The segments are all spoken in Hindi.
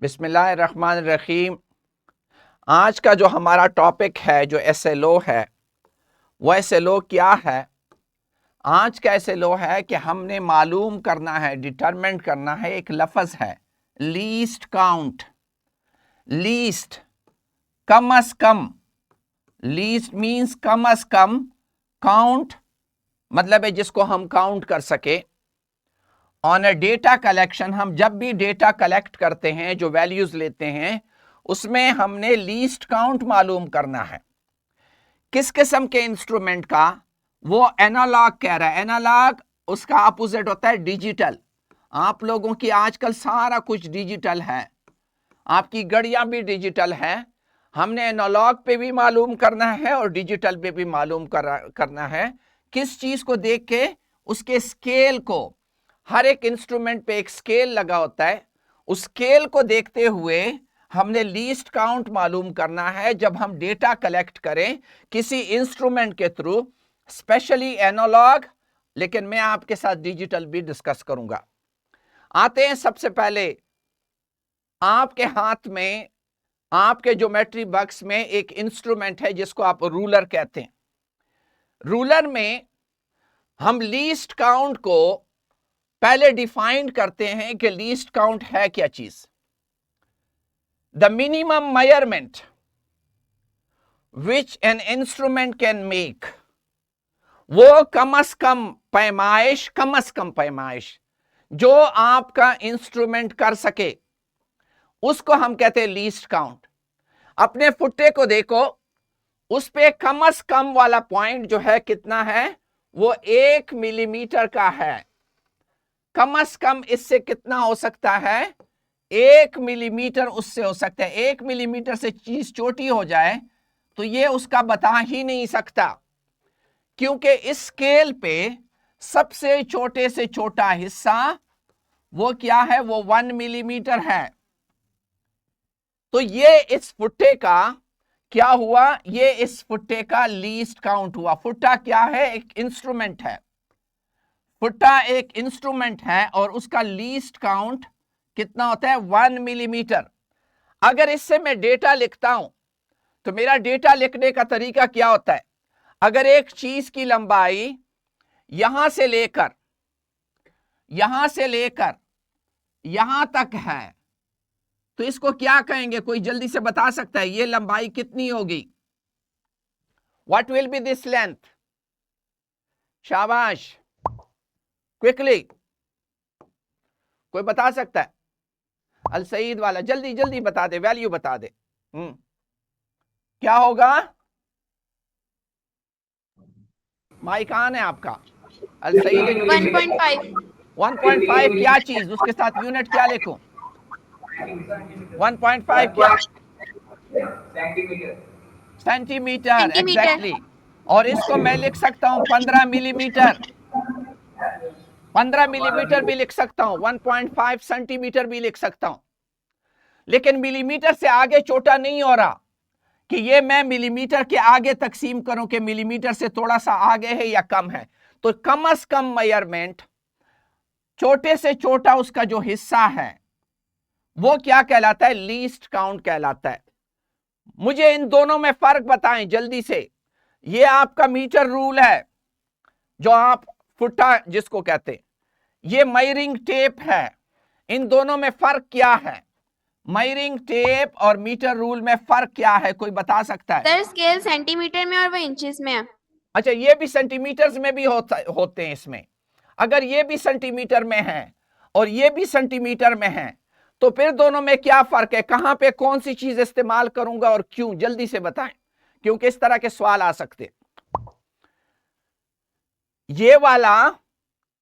बिस्मिल्लाहिर्रहमानिर्रहीम। आज का जो हमारा टॉपिक है, जो एसएलओ है, वो एसएलओ क्या है? आज का एसएलओ है कि हमने मालूम करना है, डिटरमिन करना है, एक लफ्ज़ है लीस्ट काउंट। लीस्ट, कम अज कम। लीस्ट मीन्स कम अज कम, काउंट मतलब है जिसको हम काउंट कर सके। ऑन अ डेटा कलेक्शन, हम जब भी डेटा कलेक्ट करते हैं, जो वैल्यूज लेते हैं, उसमें हमने लीस्ट काउंट मालूम करना है। किस किस्म के इंस्ट्रूमेंट का? वो एनालॉग कह रहा है। एनालॉग, उसका अपोजिट होता है डिजिटल। आप लोगों की आजकल सारा कुछ डिजिटल है, आपकी घड़ियां भी डिजिटल है। हमने एनालॉग पे भी मालूम करना है और डिजिटल पे भी मालूम करना है। किस चीज को देख के? उसके स्केल को। हर एक इंस्ट्रूमेंट पे एक स्केल लगा होता है, उस स्केल को देखते हुए हमने लीस्ट काउंट मालूम करना है जब हम डेटा कलेक्ट करें किसी इंस्ट्रूमेंट के थ्रू, स्पेशली एनालॉग, लेकिन मैं आपके साथ डिजिटल भी डिस्कस करूंगा। आते हैं सबसे पहले, आपके हाथ में, आपके ज्योमेट्री बॉक्स में एक इंस्ट्रूमेंट है जिसको आप रूलर कहते हैं। रूलर में हम लीस्ट काउंट को पहले डिफाइन करते हैं कि लीस्ट काउंट है क्या चीज। The minimum measurement which an instrument can make, वो कम अज कम पैमाइश, कम अज कम पैमाइश जो आपका इंस्ट्रूमेंट कर सके, उसको हम कहते हैं लीस्ट काउंट। अपने फुट्टे को देखो, उस पे कम अज कम वाला पॉइंट जो है कितना है? वो 1 मिलीमीटर का है। कम अज कम इससे कितना हो सकता है? 1 मिलीमीटर उससे हो सकता है। 1 मिलीमीटर से चीज छोटी हो जाए तो ये उसका बता ही नहीं सकता, क्योंकि इस स्केल पे सबसे छोटे से छोटा हिस्सा वो क्या है? वो 1 मिलीमीटर है। तो ये इस फुट्टे का क्या हुआ? ये इस फुट्टे का लीस्ट काउंट हुआ। फुट्टा क्या है? एक इंस्ट्रूमेंट है। फुट्टा एक इंस्ट्रूमेंट है और उसका लीस्ट काउंट कितना होता है? 1 मिलीमीटर। अगर इससे मैं डेटा लिखता हूं तो मेरा डेटा लिखने का तरीका क्या होता है? अगर एक चीज की लंबाई यहां से लेकर यहां तक है तो इसको क्या कहेंगे? कोई जल्दी से बता सकता है ये लंबाई कितनी होगी? What will be this length? शाबाश, क्विकली कोई बता सकता है? अल सईद वाला जल्दी जल्दी बता दे, वैल्यू बता दे। क्या होगा? माइक ऑन है आपका। अल सईद 1.5। 1.5 क्या चीज? उसके साथ यूनिट क्या लिखूं? 1.5 क्या? Centimetre, exactly. और इसको मैं लिख सकता हूं 15 मिलीमीटर। 15 मिलीमीटर भी लिख सकता हूं, 1.5 सेंटीमीटर भी लिख सकता हूं। लेकिन मिलीमीटर से आगे छोटा नहीं हो रहा कि ये मैं मिलीमीटर के आगे तकसीम करूं कि मिलीमीटर से थोड़ा सा आगे है या कम है। तो कम अज कम मेजरमेंट, छोटे से छोटा उसका जो हिस्सा है, वो क्या कहलाता है? लीस्ट काउंट कहलाता है। मुझे इन दोनों में फर्क बताएं जल्दी से। ये आपका मीटर रूल है, जो आप फुट्टा जिसको कहते हैं, ये मेजरिंग टेप है। इन दोनों में फर्क क्या है? मेजरिंग टेप और मीटर रूल में फर्क क्या है? कोई बता सकता है? सर, स्केल सेंटीमीटर में और वो इंचेस में है। अच्छा, ये भी सेंटीमीटर्स में भी होते हैं इसमें। अगर ये भी सेंटीमीटर में है और ये भी सेंटीमीटर में है तो फिर दोनों में क्या फर्क है? कहां पे कौन सी चीज इस्तेमाल करूंगा और क्यों? जल्दी से बताएं, क्योंकि इस तरह के सवाल आ सकते। ये वाला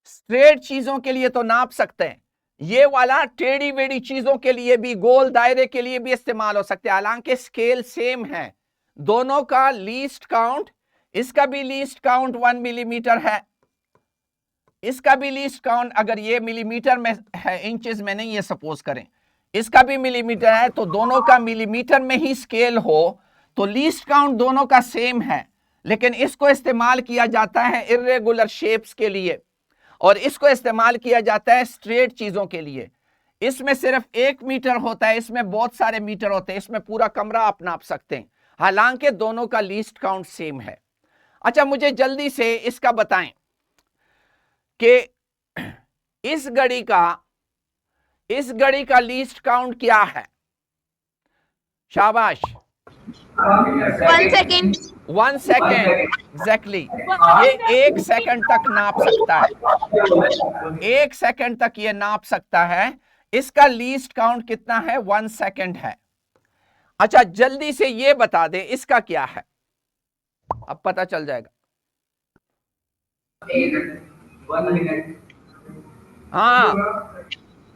स्ट्रेट चीजों के लिए तो नाप सकते हैं, ये वाला टेढ़ी वेढ़ी चीजों के लिए भी, गोल दायरे के लिए भी इस्तेमाल हो सकते हैं। हालांकि स्केल सेम है दोनों का। लीस्ट काउंट, इसका भी लीस्ट काउंट 1 मिलीमीटर है, इसका भी लीस्ट काउंट, अगर ये मिलीमीटर में है, इंचेस में नहीं, ये सपोज करें इसका भी मिलीमीटर है, तो दोनों का मिलीमीटर में ही स्केल हो तो लीस्ट काउंट दोनों का सेम है। लेकिन इसको इस्तेमाल किया जाता है इर्रेगुलर शेप्स के लिए और इसको इस्तेमाल किया जाता है स्ट्रेट चीजों के लिए। इसमें सिर्फ 1 मीटर होता है, इसमें बहुत सारे मीटर होते हैं, इसमें पूरा कमरा आप नाप सकते हैं, हालांकि दोनों का लीस्ट काउंट सेम है। अच्छा, मुझे जल्दी से इसका बताएं कि इस घड़ी का लीस्ट काउंट क्या है। शाबाश। 1 सेकेंड। 1 second exactly. ये 1 सेकंड तक नाप सकता है, 1 सेकंड तक ये नाप सकता है। इसका लीस्ट काउंट कितना है? 1 सेकंड है। अच्छा, जल्दी से ये बता दे इसका क्या है, अब पता चल जाएगा। हाँ,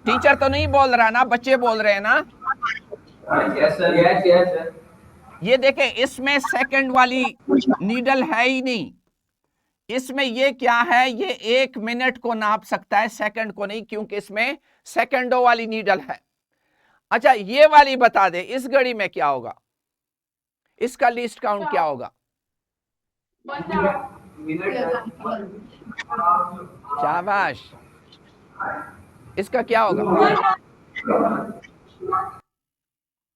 टीचर तो नहीं बोल रहा ना, बच्चे बोल रहे हैं ना। Yes sir. ये देखें, इसमें सेकंड वाली नीडल है ही नहीं, इसमें ये क्या है, ये 1 मिनट को नाप सकता है, सेकंड को नहीं, क्योंकि इसमें सेकंडों वाली नीडल है। अच्छा, ये वाली बता दे इस घड़ी में क्या होगा, इसका लीस्ट काउंट क्या होगा? शाबाश। इसका क्या होगा?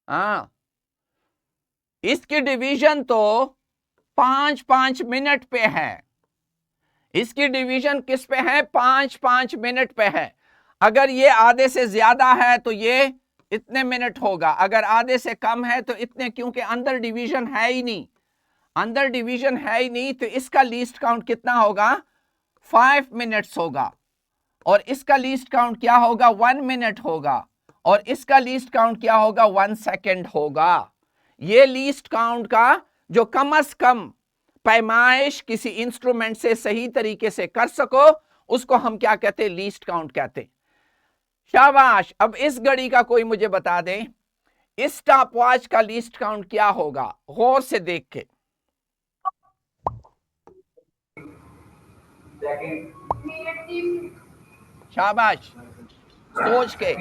हाँ, इसकी डिवीजन तो 5-5 मिनट पे है, इसकी डिवीजन किस पे है? 5-5 मिनट पे है। अगर ये आधे से ज्यादा है तो ये इतने मिनट होगा, अगर आधे से कम है तो इतने, क्योंकि अंदर डिवीजन है ही नहीं, अंदर डिवीजन है ही नहीं, तो इसका लीस्ट काउंट कितना होगा? 5 मिनट्स होगा। और इसका लीस्ट काउंट क्या होगा? 1 मिनट होगा। और इसका लीस्ट काउंट क्या होगा? 1 सेकेंड होगा। ये लीस्ट काउंट का जो कम से कम पैमाइश किसी इंस्ट्रूमेंट से सही तरीके से कर सको, उसको हम क्या कहते हैं? लीस्ट काउंट कहते हैं। शाबाश। अब इस घड़ी का कोई मुझे बता दे, इस स्टॉप वॉच का लीस्ट काउंट क्या होगा? गौर से देख के। शाबाश, सोच के।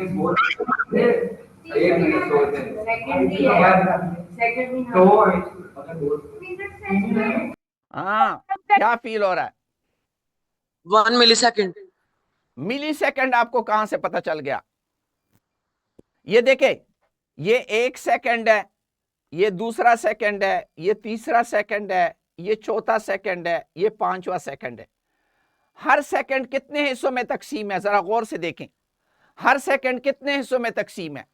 हाँ, क्या फील हो रहा है? 1 मिलीसेकंड। मिली सेकंड आपको कहां से पता चल गया? ये देखे, ये 1 सेकंड है, ये दूसरा सेकंड है, ये तीसरा सेकंड है, ये चौथा सेकंड है, ये 5वां सेकंड है। हर सेकंड कितने हिस्सों में तकसीम है? जरा गौर से देखें, हर सेकंड कितने हिस्सों में तकसीम है?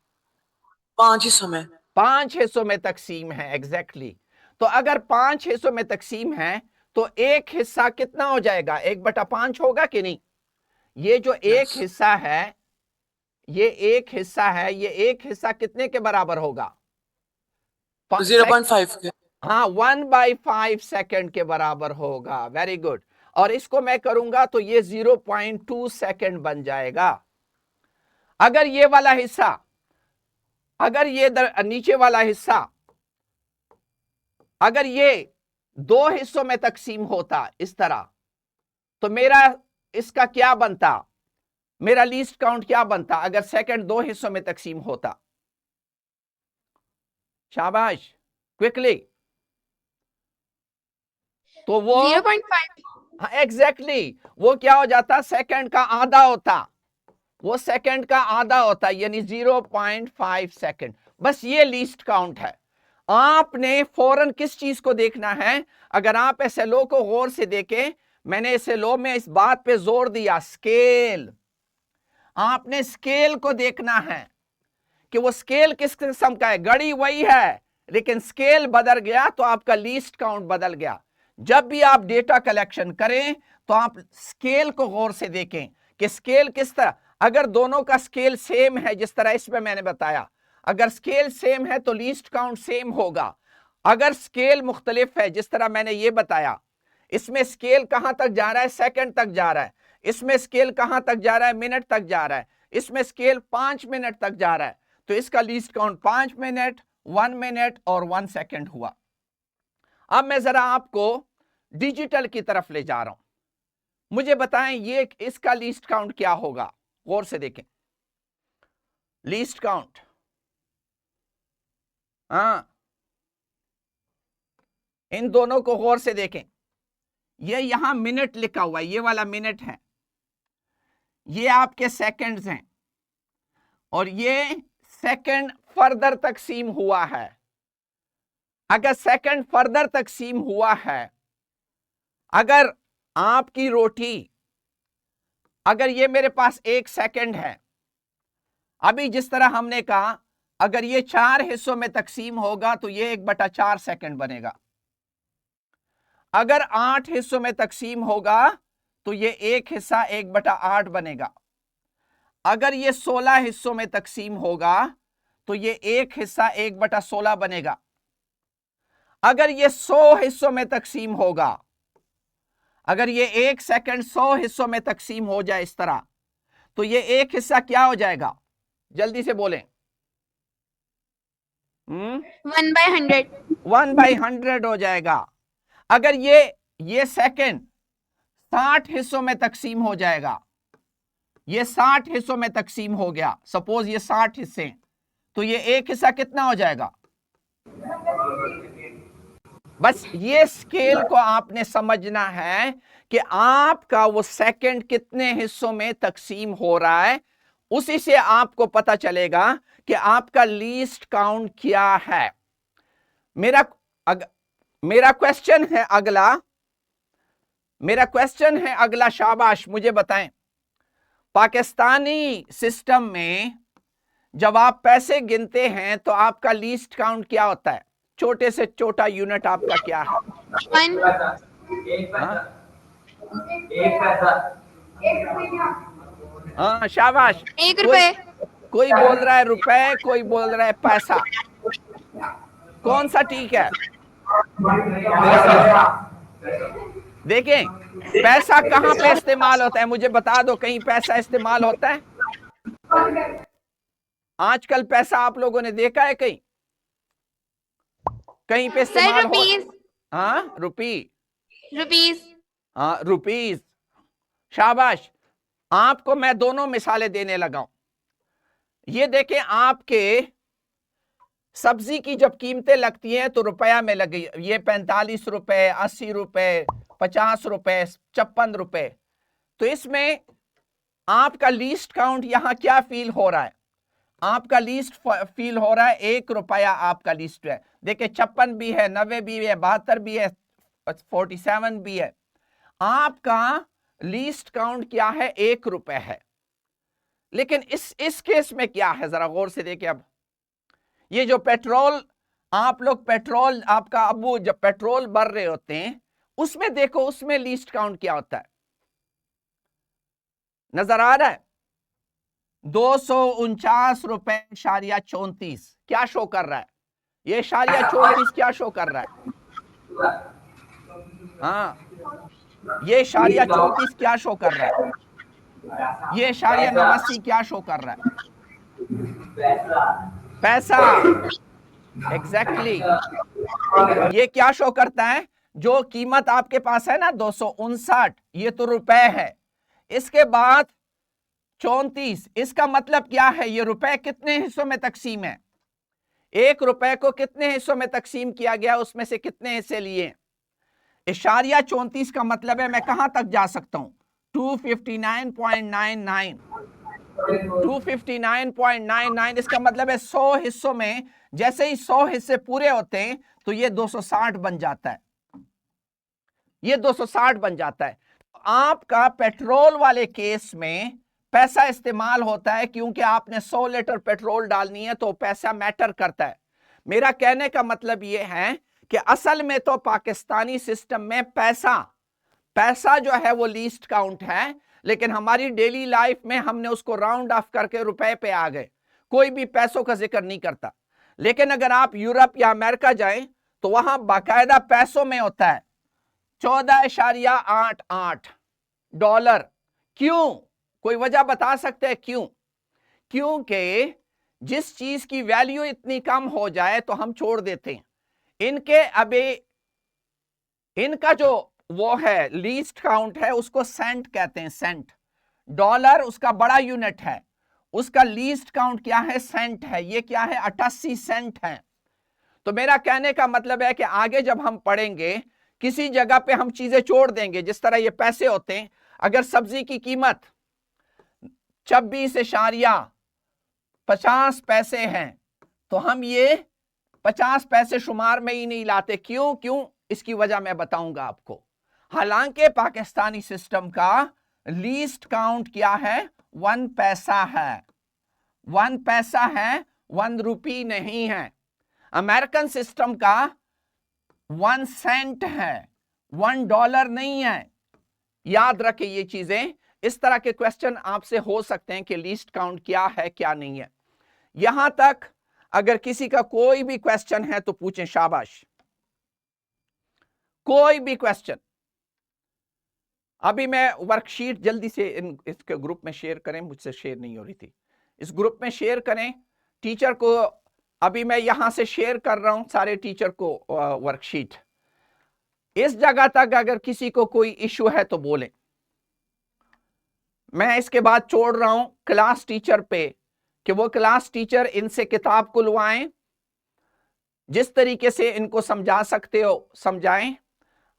5 हिस्सों में। 5 हिस्सों में तकसीम है, एग्जैक्टली। तो अगर 5 हिस्सों में तकसीम है तो एक हिस्सा कितना हो जाएगा? 1/5 होगा कि नहीं? ये जो एक हिस्सा है, ये एक हिस्सा है, ये एक हिस्सा कितने के बराबर होगा? 0.5 के। हाँ, 1/5 सेकंड के बराबर होगा। Very good. और इसको मैं करूंगा तो ये 0.2 सेकंड बन जाएगा। अगर ये वाला हिस्सा, अगर ये नीचे वाला हिस्सा, अगर ये 2 हिस्सों में तकसीम होता इस तरह, तो मेरा इसका क्या बनता? मेरा लीस्ट काउंट क्या बनता अगर सेकंड 2 हिस्सों में तकसीम होता? शाबाश, क्विकली। तो वो 0.5। एग्जैक्टली वो क्या हो जाता? सेकंड का आधा होता, वो सेकंड का आधा होता, यानी 0.5 सेकंड। बस ये लीस्ट काउंट है। आपने फौरन किस चीज को देखना है? अगर आप एसएलओ को गौर से देखें, मैंने एसएलओ में इस बात पे जोर दिया, स्केल। आपने स्केल को देखना है कि वो स्केल किस किस्म का है। घड़ी वही है, लेकिन स्केल बदल गया तो आपका लीस्ट काउंट बदल गया। जब भी आप डेटा कलेक्शन करें तो आप स्केल को गौर से देखें कि स्केल किस तरह, अगर दोनों का स्केल सेम है, जिस तरह इसमें मैंने बताया, अगर स्केल सेम है तो लीस्ट काउंट सेम होगा। अगर स्केल मुख्तलिफ है, जिस तरह मैंने ये बताया, इसमें स्केल कहां तक जा रहा है? सेकंड तक जा रहा है। इसमें स्केल कहां तक जा रहा है? मिनट तक जा रहा है। इसमें स्केल 5 मिनट तक जा रहा है, तो इसका लीस्ट काउंट 5 मिनट, 1 मिनट और 1 सेकंड हुआ। अब मैं जरा आपको डिजिटल की तरफ ले जा रहा हूं। मुझे बताएं ये इसका लीस्ट काउंट क्या होगा? गौर से देखें, लीस्ट काउंट। हाँ, इन दोनों को गौर से देखें। ये यहां मिनट लिखा हुआ है, ये वाला मिनट है, ये आपके सेकंड्स हैं, और ये सेकंड फर्दर तकसीम हुआ है। अगर सेकंड फर्दर तकसीम हुआ है, अगर आपकी रोटी, अगर ये मेरे पास 1 सेकंड है, अभी जिस तरह हमने कहा अगर ये 4 हिस्सों में तकसीम होगा तो ये 1/4 सेकंड बनेगा। अगर 8 हिस्सों में तकसीम होगा तो ये 1 हिस्सा 1/8 बनेगा। अगर ये 16 हिस्सों में तकसीम होगा तो ये 1 हिस्सा 1/16 बनेगा। अगर ये 100 हिस्सों में तकसीम होगा, अगर ये 1 सेकंड 100 हिस्सों में तकसीम हो जाए इस तरह, तो ये 1 हिस्सा क्या हो जाएगा? जल्दी से बोलें। 1/100. 1/100 हो जाएगा। अगर ये सेकंड 60 हिस्सों में तकसीम हो जाएगा, ये 60 हिस्सों में तकसीम हो गया, सपोज ये 60 हिस्से, तो ये 1 हिस्सा कितना हो जाएगा? बस ये स्केल को आपने समझना है कि आपका वो सेकंड कितने हिस्सों में तकसीम हो रहा है, उसी से आपको पता चलेगा कि आपका लीस्ट काउंट क्या है। मेरा क्वेश्चन है अगला, शाबाश, मुझे बताएं, पाकिस्तानी सिस्टम में जब आप पैसे गिनते हैं तो आपका लीस्ट काउंट क्या होता है? छोटे से छोटा यूनिट आपका क्या है? 1. हाँ, शाबाश। 1 रुपए. कोई बोल रहा है रुपए, कोई बोल रहा है पैसा। कौन सा ठीक है? देखें, पैसा कहां पे इस्तेमाल होता है, मुझे बता दो, कहीं पैसा इस्तेमाल होता है? आजकल पैसा आप लोगों ने देखा है कहीं पे सर, इस्तेमाल हो? रुपीस. हाँ, रुपीस. हाँ, रुपीस। शाबाश। आपको मैं दोनों मिसालें देने लगा हूं। ये देखें, आपके सब्जी की जब कीमतें लगती हैं तो रुपया में लगी, ये 45 रुपए, 80 रुपए, 50 रुपए, 56 रुपए। तो इसमें आपका लीस्ट काउंट यहां क्या फील हो रहा है? आपका लीस्ट फील हो रहा है 1 रुपया आपका लीस्ट है। देखिए 56 भी है, 90 भी है, 72 भी है, 47 भी है। आपका लीस्ट काउंट क्या है? 1 रुपए है। लेकिन इस केस में क्या है, जरा गौर से देखिए। अब ये जो पेट्रोल, आप लोग पेट्रोल, आपका अबू जब पेट्रोल भर रहे होते हैं, उसमें देखो, उसमें लीस्ट काउंट क्या होता है? नजर आ रहा है? 249 रुपए इशारिया 34 क्या शो कर रहा है? ये इशारिया 34 क्या शो कर रहा है? हाँ, ये इशारिया 34 क्या शो कर रहा है? ये इशारिया 89 क्या शो कर रहा है? पैसा। एग्जैक्टली। ये क्या शो करता है? जो कीमत आपके पास है ना 259, ये तो रुपए है। इसके बाद 34, इसका मतलब क्या है? ये रुपए कितने हिस्सों में तकसीम है? 1 रुपए को कितने हिस्सों में तकसीम किया गया, उसमें से कितने हिस्से लिए? इशारिया 34 का मतलब है मैं कहां तक जा सकता हूं? 259.99। 259.99, इसका मतलब है 100 हिस्सों में जैसे ही 100 हिस्से पूरे होते हैं तो ये 260 बन जाता है। ये 260 बन जाता है। आपका पेट्रोल वाले केस में पैसा इस्तेमाल होता है क्योंकि आपने 100 लीटर पेट्रोल डालनी है तो पैसा मैटर करता है। मेरा कहने का मतलब यह है कि असल में तो पाकिस्तानी सिस्टम में पैसा जो है वो लीस्ट काउंट है, लेकिन हमारी डेली लाइफ में हमने उसको राउंड ऑफ करके रुपए पे आ गए, कोई भी पैसों का जिक्र नहीं करता। लेकिन अगर आप यूरोप या अमेरिका जाएं तो वहां बाकायदा पैसों में होता है 14.88 डॉलर। क्यों? कोई वजह बता सकते हैं क्यों? क्योंकि जिस चीज की वैल्यू इतनी कम हो जाए तो हम छोड़ देते हैं। इनका जो वो है लीस्ट काउंट है उसको सेंट कहते हैं। सेंट, डॉलर उसका बड़ा यूनिट है, उसका लीस्ट काउंट क्या है? सेंट है। ये क्या है? 88 सेंट है। तो मेरा कहने का मतलब है कि आगे जब हम पढ़ेंगे किसी जगह पे हम चीजें छोड़ देंगे, जिस तरह ये पैसे होते हैं। अगर सब्जी की कीमत 26 इशारिया 50 पैसे हैं तो हम ये 50 पैसे शुमार में ही नहीं लाते। क्यों? इसकी वजह मैं बताऊंगा आपको। हालांकि पाकिस्तानी सिस्टम का लीस्ट काउंट क्या है? 1 पैसा है। 1 पैसा है, 1 रुपी नहीं है। अमेरिकन सिस्टम का 1 सेंट है, $1 नहीं है। याद रखें ये चीजें। इस तरह के क्वेश्चन आपसे हो सकते हैं कि लीस्ट काउंट क्या है क्या नहीं है। यहां तक अगर किसी का कोई भी क्वेश्चन है तो पूछें, शाबाश। कोई भी क्वेश्चन। अभी मैं वर्कशीट जल्दी से इसके ग्रुप में शेयर करें, मुझसे शेयर नहीं हो रही थी। इस ग्रुप में शेयर करें टीचर को। अभी मैं यहां से शेयर कर रहा हूं सारे टीचर को वर्कशीट। इस जगह तक अगर किसी को कोई इश्यू है तो बोलें। मैं इसके बाद छोड़ रहा हूं क्लास टीचर पे कि वो क्लास टीचर इनसे किताब खुलवाएं, जिस तरीके से इनको समझा सकते हो समझाएं।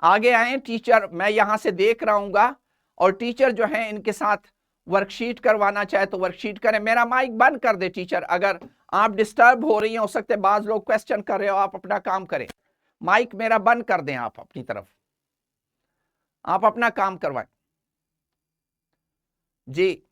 आगे आए टीचर, मैं यहां से देख रहा हूंगा, और टीचर जो है इनके साथ वर्कशीट करवाना चाहे तो वर्कशीट करें। मेरा माइक बंद कर दे टीचर, अगर आप डिस्टर्ब हो रही हैं, हो सकते हैं बाज लोग क्वेश्चन कर रहे हो, आप अपना काम करें। माइक मेरा बंद कर दें, आप अपनी तरफ, आप अपना काम करवाएं जी।